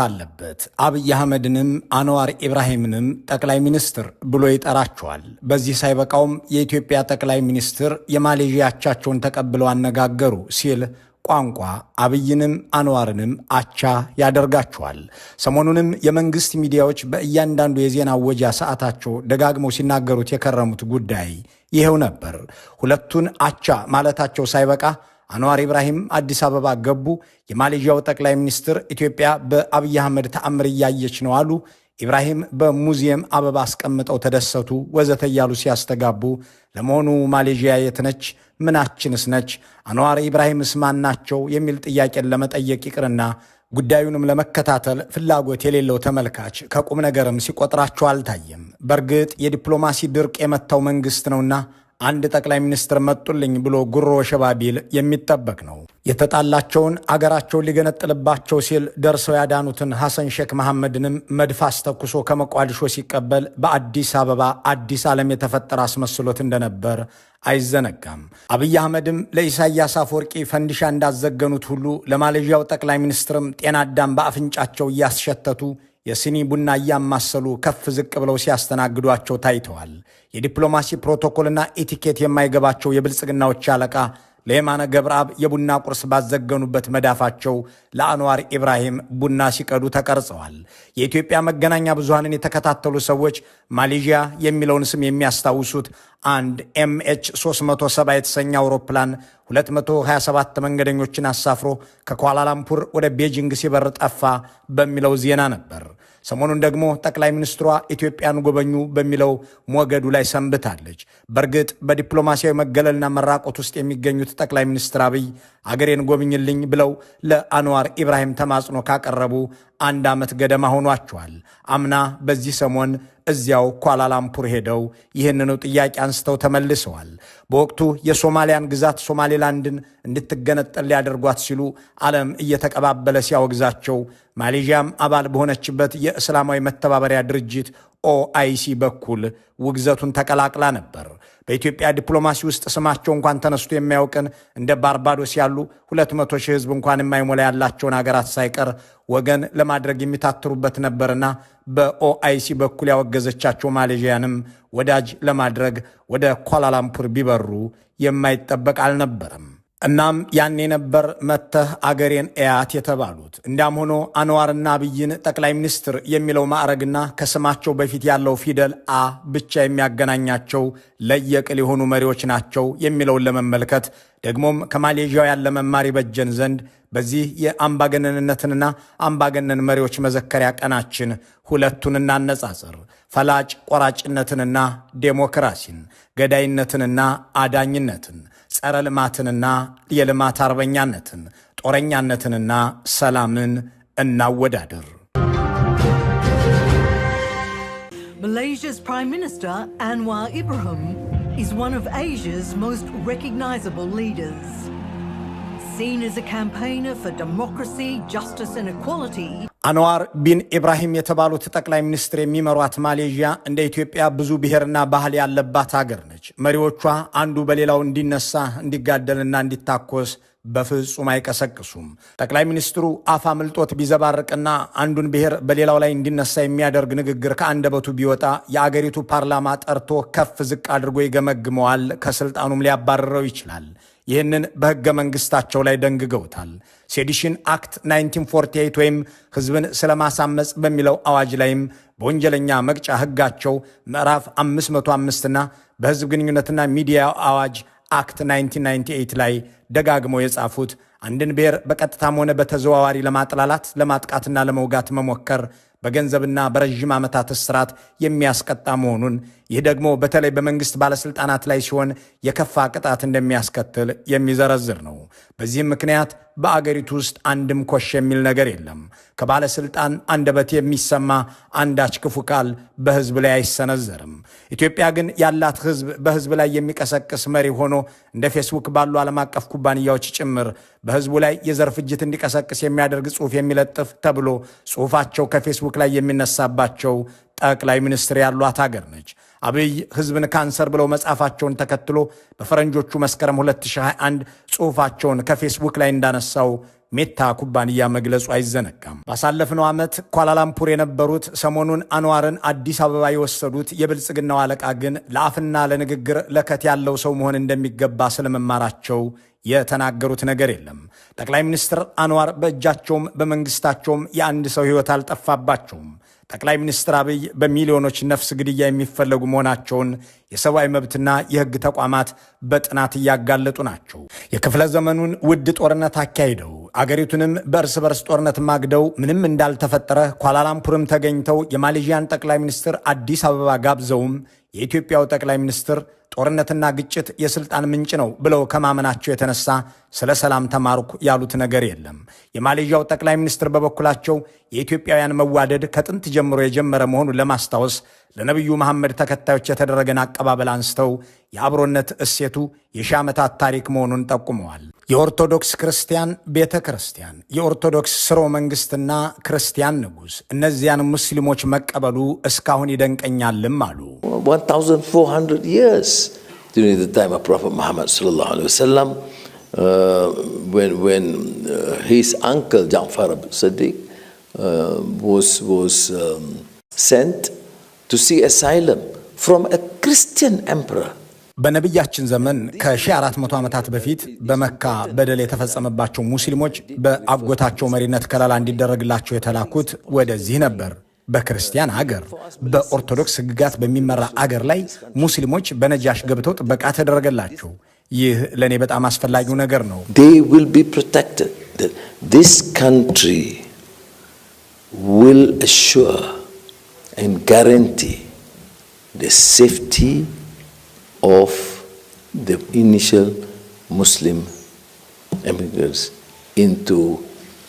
አለበት። አብይ አህመድንም አንዋር ኢብራሂምንም ጠቅላይ ሚኒስትር ብሎ ይጠራቸዋል። በዚህ ሳይበቃውም የኢትዮጵያ ጠቅላይ ሚኒስትር የማሌዥያቻቸውን ተቀብለው አነጋገሩ ሲል ቋንቋ አብይንም አንዋርንም አቻ ያደርጋቸዋል። ሰሞኑንም የመንግስት ሚዲያዎች በእያንዳንዱ የዜና አወጃ ሰዓታቸው ደጋግመው ሲናገሩት የከረሙት ጉዳይ ይሄው ነበር። ሁለቱን አቻ ማለታቸው ሳይበቃ አንዋር ኢብራሂም አዲስ አበባ ገቡ። የማሌዥያው ጠቅላይ ሚኒስትር ኢትዮጵያ በአብይ አህመድ ተአምር እያየች ነው አሉ። ኢብራሂም በሙዚየም አበባ አስቀምጠው ተደሰቱ፣ ወዘተ እያሉ ሲያስተጋቡ ለመሆኑ ማሌዥያ የት ነች? ምናችንስ ነች? አንዋር ኢብራሂምስ ማን ናቸው? የሚል ጥያቄን ለመጠየቅ ይቅርና ጉዳዩንም ለመከታተል ፍላጎት የሌለው ተመልካች ከቁም ነገርም ሲቆጥራቸው አልታየም። በእርግጥ የዲፕሎማሲ ድርቅ የመታው መንግስት ነውና አንድ ጠቅላይ ሚኒስትር መጡልኝ ብሎ ጉሮ ሸባቢል የሚጠበቅ ነው። የተጣላቸውን አገራቸውን ሊገነጥልባቸው ሲል ደርሰው ያዳኑትን ሐሰን ሼክ መሐመድንም መድፍ አስተኩሶ ከመቋዲሾ ሲቀበል በአዲስ አበባ አዲስ ዓለም የተፈጠረ አስመስሎት እንደነበር አይዘነጋም። አብይ አህመድም ለኢሳያስ አፈወርቂ ፈንዲሻ እንዳዘገኑት ሁሉ ለማሌዥያው ጠቅላይ ሚኒስትርም ጤና አዳም በአፍንጫቸው እያስሸተቱ የሲኒ ቡና እያማሰሉ ከፍ ዝቅ ብለው ሲያስተናግዷቸው ታይተዋል። የዲፕሎማሲ ፕሮቶኮልና ኢቲኬት የማይገባቸው የብልጽግናዎች አለቃ ለየማነ ገብረአብ የቡና ቁርስ ባዘገኑበት መዳፋቸው ለአንዋር ኢብራሂም ቡና ሲቀዱ ተቀርጸዋል። የኢትዮጵያ መገናኛ ብዙሃንን የተከታተሉ ሰዎች ማሌዥያ የሚለውን ስም የሚያስታውሱት አንድ MH370 የተሰኘ አውሮፕላን 227 መንገደኞችን አሳፍሮ ከኳላላምፑር ወደ ቤጂንግ ሲበር ጠፋ በሚለው ዜና ነበር። ሰሞኑን ደግሞ ጠቅላይ ሚኒስትሯ ኢትዮጵያን ጎበኙ በሚለው ሞገዱ ላይ ሰንብታለች። በእርግጥ በዲፕሎማሲያዊ መገለልና መራቆት ውስጥ የሚገኙት ጠቅላይ ሚኒስትር አብይ አገሬን ጎብኝልኝ ብለው ለአንዋር ኢብራሂም ተማጽኖ ካቀረቡ 1 ዓመት ገደማ ሆኗቸዋል። አምና በዚህ ሰሞን እዚያው ኳላላምፑር ሄደው ይህንኑ ጥያቄ አንስተው ተመልሰዋል። በወቅቱ የሶማሊያን ግዛት ሶማሌላንድን እንድትገነጠል ሊያደርጓት ሲሉ ዓለም እየተቀባበለ ሲያወግዛቸው ማሌዥያም አባል በሆነችበት የእስላማዊ መተባበሪያ ድርጅት OIC በኩል ውግዘቱን ተቀላቅላ ነበር። በኢትዮጵያ ዲፕሎማሲ ውስጥ ስማቸው እንኳን ተነስቶ የማያውቅን እንደ ባርባዶስ ያሉ 200 ሺህ ሕዝብ እንኳን የማይሞላ ያላቸውን አገራት ሳይቀር ወገን ለማድረግ የሚታትሩበት ነበርና በOIC በኩል ያወገዘቻቸው ማሌዥያንም ወዳጅ ለማድረግ ወደ ኳላላምፑር ቢበሩ የማይጠበቅ አልነበረም። እናም ያኔ ነበር መተህ አገሬን እያት የተባሉት። እንዲያም ሆኖ አንዋርና አብይን ጠቅላይ ሚኒስትር የሚለው ማዕረግና ከስማቸው በፊት ያለው ፊደል አ ብቻ የሚያገናኛቸው ለየቅል የሆኑ መሪዎች ናቸው የሚለውን ለመመልከት ደግሞም ከማሌዥያውያን ለመማር ይበጀን ዘንድ በዚህ የአምባገነንነትንና አምባገነን መሪዎች መዘከሪያ ቀናችን ሁለቱን እናነጻጽር። ፈላጭ ቆራጭነትንና ዴሞክራሲን፣ ገዳይነትንና አዳኝነትን፣ ጸረ ልማትንና የልማት አርበኛነትን፣ ጦረኛነትንና ሰላምን እናወዳድር። Malaysia's Prime Minister Anwar Ibrahim is one of Asia's most recognizable leaders. Seen as a campaigner for democracy, justice and equality. አንዋር ቢን ኢብራሂም የተባሉት ጠቅላይ ሚኒስትር የሚመሯት ማሌዥያ እንደ ኢትዮጵያ ብዙ ብሔርና ባህል ያለባት ሀገር ነች። መሪዎቿ አንዱ በሌላው እንዲነሳ እንዲጋደልና እንዲታኮስ በፍጹም አይቀሰቅሱም። ጠቅላይ ሚኒስትሩ አፍ አምልጦት ቢዘባርቅና አንዱን ብሔር በሌላው ላይ እንዲነሳ የሚያደርግ ንግግር ከአንደበቱ ቢወጣ የአገሪቱ ፓርላማ ጠርቶ ከፍ ዝቅ አድርጎ ይገመግመዋል፣ ከስልጣኑም ሊያባርረው ይችላል። ይህንን በሕገ መንግሥታቸው ላይ ደንግገውታል። ሴዲሽን አክት 1948 ወይም ሕዝብን ስለማሳመፅ በሚለው አዋጅ ላይም በወንጀለኛ መቅጫ ሕጋቸው ምዕራፍ 505ና በሕዝብ ግንኙነትና ሚዲያ አዋጅ አክት 1998 ላይ ደጋግመው የጻፉት አንድን ብሔር በቀጥታም ሆነ በተዘዋዋሪ ለማጥላላት ለማጥቃትና ለመውጋት መሞከር በገንዘብና በረዥም ዓመታት እስራት የሚያስቀጣ መሆኑን፣ ይህ ደግሞ በተለይ በመንግስት ባለስልጣናት ላይ ሲሆን የከፋ ቅጣት እንደሚያስከትል የሚዘረዝር ነው። በዚህም ምክንያት በአገሪቱ ውስጥ አንድም ኮሽ የሚል ነገር የለም። ከባለስልጣን አንደበት የሚሰማ አንዳች ክፉ ቃል በህዝብ ላይ አይሰነዘርም። ኢትዮጵያ ግን ያላት ህዝብ በህዝብ ላይ የሚቀሰቅስ መሪ ሆኖ እንደ ፌስቡክ ባሉ ዓለም አቀፍ ኩባንያዎች ጭምር በህዝቡ ላይ የዘር ፍጅት እንዲቀሰቅስ የሚያደርግ ጽሑፍ የሚለጥፍ ተብሎ ጽሑፋቸው ከፌስቡክ ላይ የሚነሳባቸው ጠቅላይ ሚኒስትር ያሏት ሀገር ነች። አብይ ህዝብን ካንሰር ብለው መጻፋቸውን ተከትሎ በፈረንጆቹ መስከረም 2021 ጽሑፋቸውን ከፌስቡክ ላይ እንዳነሳው ሜታ ኩባንያ መግለጹ አይዘነጋም። ባሳለፍነው ዓመት ኳላላምፑር የነበሩት ሰሞኑን አንዋርን አዲስ አበባ የወሰዱት የብልጽግናው አለቃ ግን ለአፍና ለንግግር ለከት ያለው ሰው መሆን እንደሚገባ ስለመማራቸው የተናገሩት ነገር የለም። ጠቅላይ ሚኒስትር አንዋር በእጃቸውም በመንግስታቸውም የአንድ ሰው ሕይወት አልጠፋባቸውም። ጠቅላይ ሚኒስትር አብይ በሚሊዮኖች ነፍስ ግድያ የሚፈለጉ መሆናቸውን የሰብአዊ መብትና የሕግ ተቋማት በጥናት እያጋለጡ ናቸው። የክፍለ ዘመኑን ውድ ጦርነት አካሂደው አገሪቱንም በእርስ በርስ ጦርነት ማግደው ምንም እንዳልተፈጠረ ኳላላምፑርም ተገኝተው የማሌዥያን ጠቅላይ ሚኒስትር አዲስ አበባ ጋብዘውም የኢትዮጵያው ጠቅላይ ሚኒስትር ጦርነትና ግጭት የስልጣን ምንጭ ነው ብለው ከማመናቸው የተነሳ ስለ ሰላም ተማርኩ ያሉት ነገር የለም። የማሌዥያው ጠቅላይ ሚኒስትር በበኩላቸው የኢትዮጵያውያን መዋደድ ከጥንት ጀምሮ የጀመረ መሆኑን ለማስታወስ ለነቢዩ መሐመድ ተከታዮች የተደረገን አቀባበል አንስተው የአብሮነት እሴቱ የሺህ ዓመታት ታሪክ መሆኑን ጠቁመዋል። የኦርቶዶክስ ክርስቲያን ቤተ ክርስቲያን፣ የኦርቶዶክስ ስርወ መንግስትና ክርስቲያን ንጉሥ እነዚያን ሙስሊሞች መቀበሉ እስካሁን ይደንቀኛልም አሉ። 1400 years during the time of Prophet Muhammad sallallahu alaihi wasallam, when his uncle Ja'far Siddiq was sent to seek asylum from a Christian emperor. በነቢያችን ዘመን ከ1400 ዓመታት በፊት በመካ በደል የተፈጸመባቸው ሙስሊሞች በአጎታቸው መሪነት ከለላ እንዲደረግላቸው የተላኩት ወደዚህ ነበር። በክርስቲያን አገር በኦርቶዶክስ ሕግጋት በሚመራ አገር ላይ ሙስሊሞች በነጃሽ ገብተው ጥበቃ ተደረገላቸው። ይህ ለኔ በጣም አስፈላጊው ነገር ነው። They will be protected. This country will assure and guarantee the safety of the initial Muslim immigrants into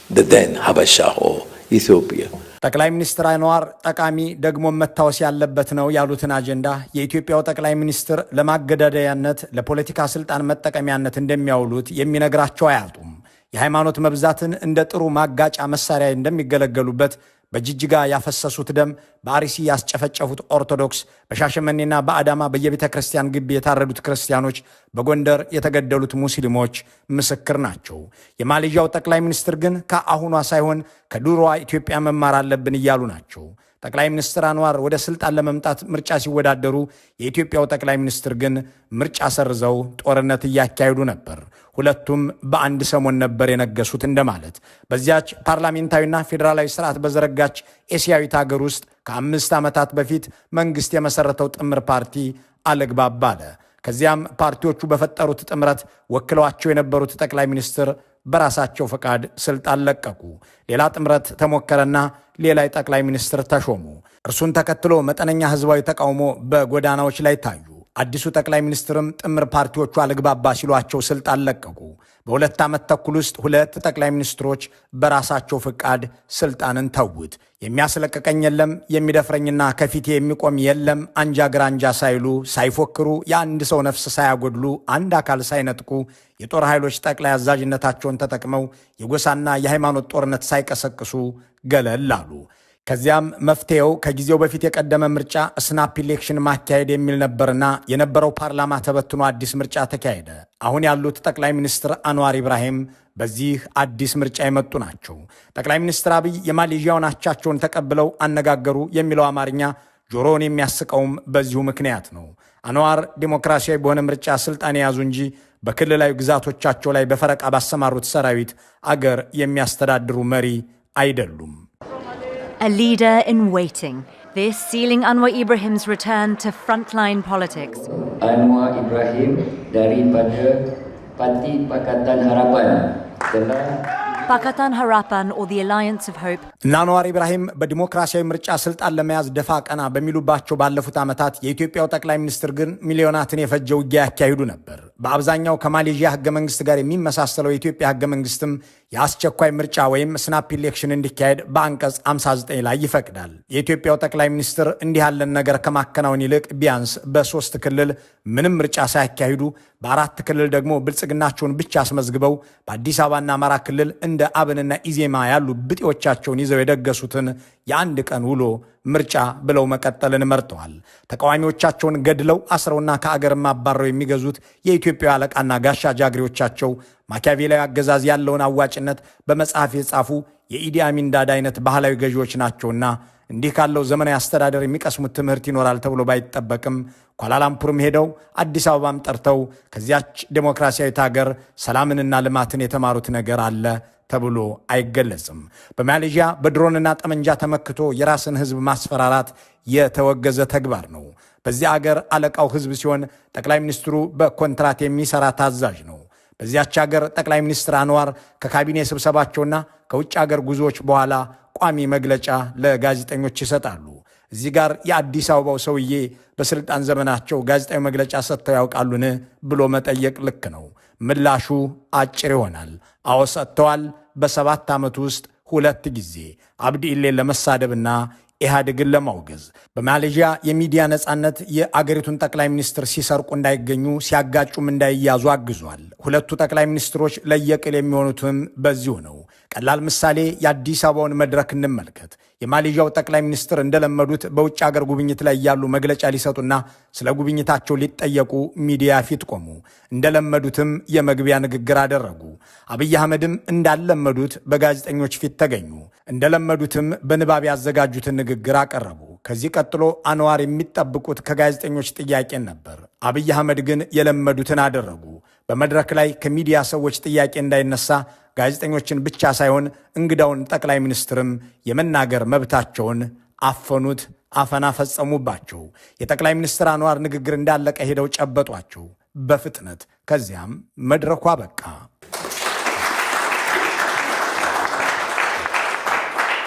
the then Habasha or Ethiopia. ጠቅላይ ሚኒስትር አንዋር ጠቃሚ ደግሞ መታወስ ያለበት ነው ያሉትን አጀንዳ የኢትዮጵያው ጠቅላይ ሚኒስትር ለማገዳደያነት ለፖለቲካ ስልጣን መጠቀሚያነት እንደሚያውሉት የሚነግራቸው አያጡም። የሃይማኖት መብዛትን እንደ ጥሩ ማጋጫ መሳሪያ እንደሚገለገሉበት በጅጅጋ ያፈሰሱት ደም፣ በአርሲ ያስጨፈጨፉት ኦርቶዶክስ፣ በሻሸመኔና በአዳማ በየቤተ ክርስቲያን ግቢ የታረዱት ክርስቲያኖች፣ በጎንደር የተገደሉት ሙስሊሞች ምስክር ናቸው። የማሌዥያው ጠቅላይ ሚኒስትር ግን ከአሁኗ ሳይሆን ከድሮዋ ኢትዮጵያ መማር አለብን እያሉ ናቸው። ጠቅላይ ሚኒስትር አንዋር ወደ ስልጣን ለመምጣት ምርጫ ሲወዳደሩ የኢትዮጵያው ጠቅላይ ሚኒስትር ግን ምርጫ ሰርዘው ጦርነት እያካሄዱ ነበር። ሁለቱም በአንድ ሰሞን ነበር የነገሱት እንደማለት። በዚያች ፓርላሜንታዊና ፌዴራላዊ ስርዓት በዘረጋች ኤስያዊት ሀገር ውስጥ ከ5 ዓመታት በፊት መንግስት የመሰረተው ጥምር ፓርቲ አልግባባ አለ። ከዚያም ፓርቲዎቹ በፈጠሩት ጥምረት ወክለዋቸው የነበሩት ጠቅላይ ሚኒስትር በራሳቸው ፈቃድ ስልጣን ለቀቁ። ሌላ ጥምረት ተሞከረና ሌላ ጠቅላይ ሚኒስትር ተሾሙ። እርሱን ተከትሎ መጠነኛ ህዝባዊ ተቃውሞ በጎዳናዎች ላይ ታዩ። አዲሱ ጠቅላይ ሚኒስትርም ጥምር ፓርቲዎቹ አልግባባ ሲሏቸው ስልጣን ለቀቁ። በ2 ዓመት ተኩል ውስጥ 2 ጠቅላይ ሚኒስትሮች በራሳቸው ፍቃድ ስልጣንን ተውት። የሚያስለቅቀኝ የለም፣ የሚደፍረኝና ከፊቴ የሚቆም የለም፣ አንጃ ግራንጃ ሳይሉ ሳይፎክሩ፣ የአንድ ሰው ነፍስ ሳያጎድሉ፣ አንድ አካል ሳይነጥቁ፣ የጦር ኃይሎች ጠቅላይ አዛዥነታቸውን ተጠቅመው የጎሳና የሃይማኖት ጦርነት ሳይቀሰቅሱ ገለል አሉ። ከዚያም መፍትሄው ከጊዜው በፊት የቀደመ ምርጫ ስናፕ ኢሌክሽን ማካሄድ የሚል ነበርና የነበረው ፓርላማ ተበትኖ አዲስ ምርጫ ተካሄደ። አሁን ያሉት ጠቅላይ ሚኒስትር አንዋር ኢብራሂም በዚህ አዲስ ምርጫ የመጡ ናቸው። ጠቅላይ ሚኒስትር አብይ የማሌዥያውን አቻቸውን ተቀብለው አነጋገሩ የሚለው አማርኛ ጆሮውን የሚያስቀውም በዚሁ ምክንያት ነው። አንዋር ዲሞክራሲያዊ በሆነ ምርጫ ስልጣን የያዙ እንጂ በክልላዊ ግዛቶቻቸው ላይ በፈረቃ ባሰማሩት ሰራዊት አገር የሚያስተዳድሩ መሪ አይደሉም። A leader in waiting. This sealing Anwar Ibrahim's return to frontline politics. Anwar Ibrahim daripada Parti Pakatan Harapan telah Pakatan Harapan, or the Alliance of Hope. አንዋር ኢብራሂም በዲሞክራሲያዊ ምርጫ ስልጣን ለመያዝ ደፋ ቀና በሚሉባቸው ባለፉት ዓመታት የኢትዮጵያው ጠቅላይ ሚኒስትር ግን ሚሊዮናትን የፈጀ ውጊያ ያካሂዱ ነበር። በአብዛኛው ከማሌዥያ ህገ መንግስት ጋር የሚመሳሰለው የኢትዮጵያ ህገ መንግስትም የአስቸኳይ ምርጫ ወይም ስናፕ ኢሌክሽን እንዲካሄድ በአንቀጽ 59 ላይ ይፈቅዳል። የኢትዮጵያው ጠቅላይ ሚኒስትር እንዲህ ያለን ነገር ከማከናወን ይልቅ ቢያንስ በ3 ክልል ምንም ምርጫ ሳያካሂዱ በ4 ክልል ደግሞ ብልጽግናቸውን ብቻ አስመዝግበው በአዲስ አበባና አማራ ክልል እንደ አብንና ኢዜማ ያሉ ብጤዎቻቸውን ይዘው የደገሱትን የአንድ ቀን ውሎ ምርጫ ብለው መቀጠልን መርጠዋል። ተቃዋሚዎቻቸውን ገድለው አስረውና ከአገርም አባረው የሚገዙት የኢትዮጵያ አለቃና ጋሻ ጃግሬዎቻቸው ማኪያቬላዊ አገዛዝ ያለውን አዋጭነት በመጽሐፍ የጻፉ የኢዲ አሚን ዳዳ አይነት ባህላዊ ገዢዎች ናቸውና እንዲህ ካለው ዘመናዊ አስተዳደር የሚቀስሙት ትምህርት ይኖራል ተብሎ ባይጠበቅም ኳላላምፑርም ሄደው አዲስ አበባም ጠርተው ከዚያች ዴሞክራሲያዊት ሀገር ሰላምንና ልማትን የተማሩት ነገር አለ ተብሎ አይገለጽም። በማሌዥያ በድሮንና ጠመንጃ ተመክቶ የራስን ሕዝብ ማስፈራራት የተወገዘ ተግባር ነው። በዚህ አገር አለቃው ሕዝብ ሲሆን ጠቅላይ ሚኒስትሩ በኮንትራት የሚሰራ ታዛዥ ነው። በዚያች ሀገር ጠቅላይ ሚኒስትር አንዋር ከካቢኔ ስብሰባቸውና ከውጭ ሀገር ጉዞዎች በኋላ ቋሚ መግለጫ ለጋዜጠኞች ይሰጣሉ። እዚህ ጋር የአዲስ አበባው ሰውዬ በስልጣን ዘመናቸው ጋዜጣዊ መግለጫ ሰጥተው ያውቃሉን ብሎ መጠየቅ ልክ ነው። ምላሹ አጭር ይሆናል። አዎ ሰጥተዋል። በ7 ዓመት ውስጥ 2 ጊዜ አብዲ ኢሌን ለመሳደብና ኢህአዴግን ለማውገዝ። በማሌዥያ የሚዲያ ነጻነት የአገሪቱን ጠቅላይ ሚኒስትር ሲሰርቁ እንዳይገኙ ሲያጋጩም እንዳይያዙ አግዟል። ሁለቱ ጠቅላይ ሚኒስትሮች ለየቅል የሚሆኑትም በዚሁ ነው። ቀላል ምሳሌ የአዲስ አበባውን መድረክ እንመልከት። የማሌዥያው ጠቅላይ ሚኒስትር እንደለመዱት በውጭ አገር ጉብኝት ላይ ያሉ መግለጫ ሊሰጡና ስለ ጉብኝታቸው ሊጠየቁ ሚዲያ ፊት ቆሙ። እንደለመዱትም የመግቢያ ንግግር አደረጉ። አብይ አህመድም እንዳለመዱት በጋዜጠኞች ፊት ተገኙ። እንደለመዱትም በንባብ ያዘጋጁትን ንግግር አቀረቡ። ከዚህ ቀጥሎ አንዋር የሚጠብቁት ከጋዜጠኞች ጥያቄን ነበር። አብይ አህመድ ግን የለመዱትን አደረጉ። በመድረክ ላይ ከሚዲያ ሰዎች ጥያቄ እንዳይነሳ ጋዜጠኞችን ብቻ ሳይሆን እንግዳውን ጠቅላይ ሚኒስትርም የመናገር መብታቸውን አፈኑት፣ አፈና ፈጸሙባቸው። የጠቅላይ ሚኒስትር አንዋር ንግግር እንዳለቀ ሄደው ጨበጧቸው በፍጥነት። ከዚያም መድረኩ አበቃ።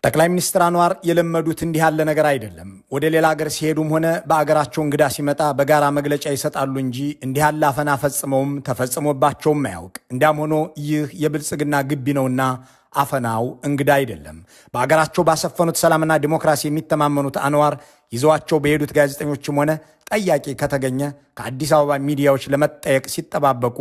ጠቅላይ ሚኒስትር አንዋር የለመዱት እንዲህ ያለ ነገር አይደለም። ወደ ሌላ ሀገር ሲሄዱም ሆነ በአገራቸው እንግዳ ሲመጣ በጋራ መግለጫ ይሰጣሉ እንጂ እንዲህ ያለ አፈና ፈጽመውም ተፈጽሞባቸውም አያውቅ። እንዲያም ሆኖ ይህ የብልጽግና ግቢ ነውና አፈናው እንግዳ አይደለም። በአገራቸው ባሰፈኑት ሰላምና ዲሞክራሲ የሚተማመኑት አንዋር ይዘዋቸው በሄዱት ጋዜጠኞችም ሆነ ጠያቂ ከተገኘ ከአዲስ አበባ ሚዲያዎች ለመጠየቅ ሲጠባበቁ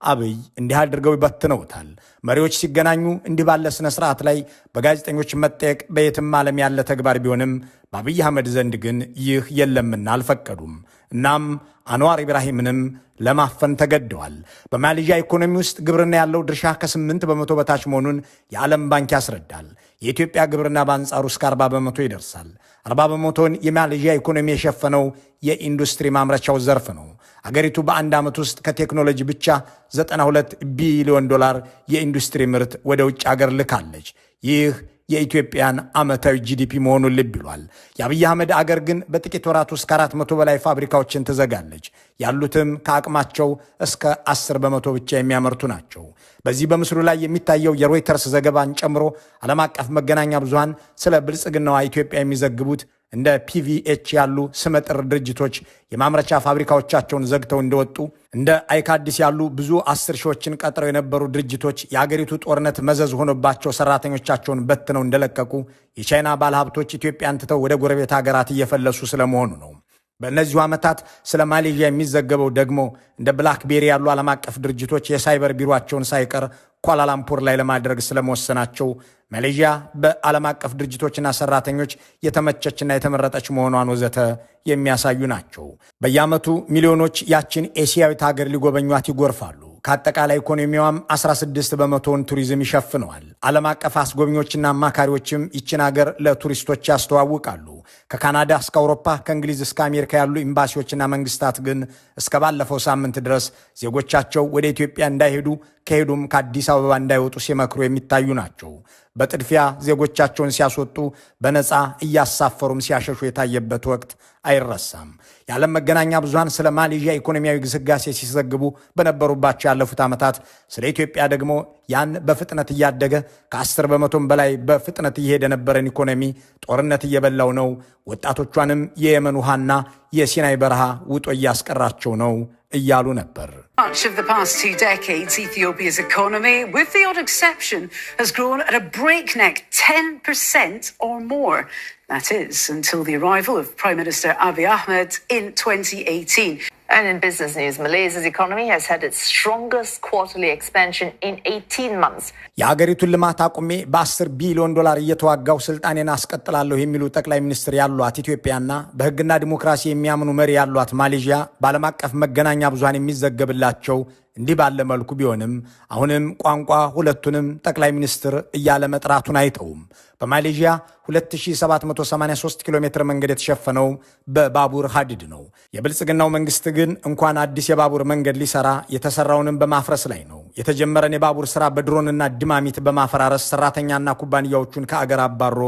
አብይ እንዲህ አድርገው ይበትነውታል። መሪዎች ሲገናኙ እንዲህ ባለ ስነ ስርዓት ላይ በጋዜጠኞች መጠየቅ በየትም ዓለም ያለ ተግባር ቢሆንም በአብይ አህመድ ዘንድ ግን ይህ የለምና አልፈቀዱም። እናም አንዋር ኢብራሂምንም ለማፈን ተገደዋል። በማሌዥያ ኢኮኖሚ ውስጥ ግብርና ያለው ድርሻ ከ8 በመቶ በታች መሆኑን የዓለም ባንክ ያስረዳል። የኢትዮጵያ ግብርና በአንጻሩ እስከ 40 በመቶ ይደርሳል። 40 በመቶን የማሌዥያ ኢኮኖሚ የሸፈነው የኢንዱስትሪ ማምረቻው ዘርፍ ነው። አገሪቱ በአንድ ዓመት ውስጥ ከቴክኖሎጂ ብቻ 92 ቢሊዮን ዶላር የኢንዱስትሪ ምርት ወደ ውጭ አገር ልካለች። ይህ የኢትዮጵያን ዓመታዊ ጂዲፒ መሆኑን ልብ ይሏል። የአብይ አህመድ አገር ግን በጥቂት ወራት ውስጥ ከ400 በላይ ፋብሪካዎችን ትዘጋለች። ያሉትም ከአቅማቸው እስከ 10 በመቶ ብቻ የሚያመርቱ ናቸው። በዚህ በምስሉ ላይ የሚታየው የሮይተርስ ዘገባን ጨምሮ ዓለም አቀፍ መገናኛ ብዙሃን ስለ ብልጽግናዋ ኢትዮጵያ የሚዘግቡት እንደ ፒቪኤች ያሉ ስመጥር ድርጅቶች የማምረቻ ፋብሪካዎቻቸውን ዘግተው እንደወጡ፣ እንደ አይካዲስ ያሉ ብዙ 10 ሺዎችን ቀጥረው የነበሩ ድርጅቶች የአገሪቱ ጦርነት መዘዝ ሆኖባቸው ሰራተኞቻቸውን በትነው እንደለቀቁ፣ የቻይና ባለሀብቶች ኢትዮጵያን ትተው ወደ ጎረቤት ሀገራት እየፈለሱ ስለመሆኑ ነው። በእነዚሁ ዓመታት ስለ ማሌዥያ የሚዘገበው ደግሞ እንደ ብላክቤሪ ያሉ ዓለም አቀፍ ድርጅቶች የሳይበር ቢሮአቸውን ሳይቀር ኳላላምፑር ላይ ለማድረግ ስለመወሰናቸው ማሌዥያ በዓለም አቀፍ ድርጅቶችና ሰራተኞች የተመቸችና የተመረጠች መሆኗን ወዘተ የሚያሳዩ ናቸው። በየዓመቱ ሚሊዮኖች ያችን ኤሲያዊት ሀገር ሊጎበኟት ይጎርፋሉ። ከአጠቃላይ ኢኮኖሚዋም 16 በመቶውን ቱሪዝም ይሸፍነዋል። ዓለም አቀፍ አስጎብኚዎችና አማካሪዎችም ይችን ሀገር ለቱሪስቶች ያስተዋውቃሉ። ከካናዳ እስከ አውሮፓ፣ ከእንግሊዝ እስከ አሜሪካ ያሉ ኤምባሲዎችና መንግስታት ግን እስከ ባለፈው ሳምንት ድረስ ዜጎቻቸው ወደ ኢትዮጵያ እንዳይሄዱ ከሄዱም ከአዲስ አበባ እንዳይወጡ ሲመክሩ የሚታዩ ናቸው። በጥድፊያ ዜጎቻቸውን ሲያስወጡ በነፃ እያሳፈሩም ሲያሸሹ የታየበት ወቅት አይረሳም። የዓለም መገናኛ ብዙሃን ስለ ማሌዥያ ኢኮኖሚያዊ ግስጋሴ ሲዘግቡ በነበሩባቸው ያለፉት ዓመታት ስለ ኢትዮጵያ ደግሞ ያን በፍጥነት እያደገ ከ10 በመቶም በላይ በፍጥነት እየሄደ ነበረን ኢኮኖሚ ጦርነት እየበላው ነው፣ ወጣቶቿንም የየመን ውሃና የሲናይ በረሃ ውጦ እያስቀራቸው ነው እያሉ ነበር። Much of the past 2 decades, Ethiopia's economy, with the odd exception, has grown at a breakneck 10% or more. That is, until the arrival of Prime Minister Abiy Ahmed in 2018. And in business news, Malaysia's economy has had its strongest quarterly expansion in 18 months. የሀገሪቱን ልማት አቁሜ በ10 ቢሊዮን ዶላር እየተዋጋው ስልጣኔን አስቀጥላለሁ የሚሉ ጠቅላይ ሚኒስትር ያሏት ኢትዮጵያና በህግና ዲሞክራሲ የሚያምኑ መሪ ያሏት ማሌዥያ በዓለም አቀፍ መገናኛ ብዙሃን የሚዘገብላቸው እንዲህ ባለ መልኩ ቢሆንም አሁንም ቋንቋ ሁለቱንም ጠቅላይ ሚኒስትር እያለ መጥራቱን አይተውም። በማሌዥያ 2783 ኪሎ ሜትር መንገድ የተሸፈነው በባቡር ሐዲድ ነው። የብልጽግናው መንግስት ግን እንኳን አዲስ የባቡር መንገድ ሊሰራ የተሰራውንም በማፍረስ ላይ ነው። የተጀመረን የባቡር ስራ በድሮንና ድማሚት በማፈራረስ ሰራተኛና ኩባንያዎቹን ከአገር አባሮ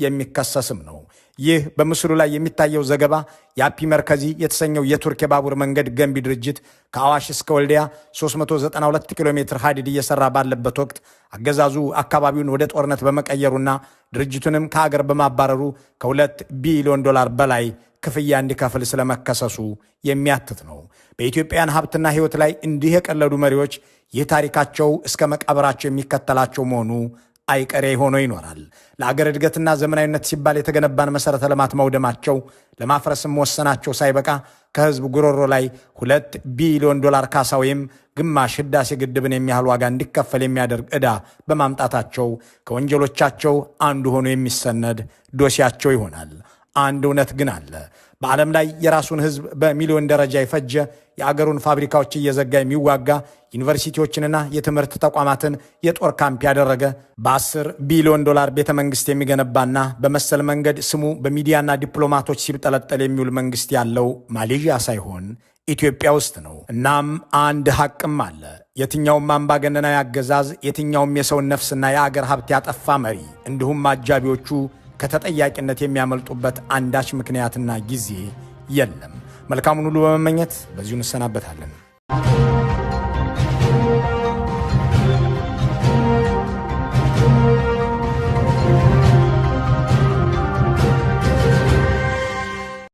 የሚከሰስም ነው። ይህ በምስሉ ላይ የሚታየው ዘገባ የአፒ መርከዚ የተሰኘው የቱርክ የባቡር መንገድ ገንቢ ድርጅት ከአዋሽ እስከ ወልዲያ 392 ኪሎ ሜትር ሐዲድ እየሰራ ባለበት ወቅት አገዛዙ አካባቢውን ወደ ጦርነት በመቀየሩና ድርጅቱንም ከአገር በማባረሩ ከ2 ቢሊዮን ዶላር በላይ ክፍያ እንዲከፍል ስለመከሰሱ የሚያትት ነው። በኢትዮጵያን ሀብትና ህይወት ላይ እንዲህ የቀለዱ መሪዎች ይህ ታሪካቸው እስከ መቃብራቸው የሚከተላቸው መሆኑ አይቀሬ ሆኖ ይኖራል። ለአገር እድገትና ዘመናዊነት ሲባል የተገነባን መሰረተ ልማት መውደማቸው ለማፍረስም ወሰናቸው ሳይበቃ ከህዝብ ጉሮሮ ላይ 2 ቢሊዮን ዶላር ካሳ ወይም ግማሽ ህዳሴ ግድብን የሚያህል ዋጋ እንዲከፈል የሚያደርግ ዕዳ በማምጣታቸው ከወንጀሎቻቸው አንዱ ሆኖ የሚሰነድ ዶሲያቸው ይሆናል። አንድ እውነት ግን አለ። በዓለም ላይ የራሱን ህዝብ በሚሊዮን ደረጃ የፈጀ የአገሩን ፋብሪካዎች እየዘጋ የሚዋጋ ዩኒቨርሲቲዎችንና የትምህርት ተቋማትን የጦር ካምፕ ያደረገ በ10 ቢሊዮን ዶላር ቤተ መንግስት የሚገነባና በመሰል መንገድ ስሙ በሚዲያና ዲፕሎማቶች ሲብጠለጠል የሚውል መንግስት ያለው ማሌዥያ ሳይሆን ኢትዮጵያ ውስጥ ነው። እናም አንድ ሐቅም አለ። የትኛውም አምባገነናዊ አገዛዝ፣ የትኛውም የሰውን ነፍስና የአገር ሀብት ያጠፋ መሪ እንዲሁም አጃቢዎቹ ከተጠያቂነት የሚያመልጡበት አንዳች ምክንያትና ጊዜ የለም። መልካሙን ሁሉ በመመኘት በዚሁ እንሰናበታለን።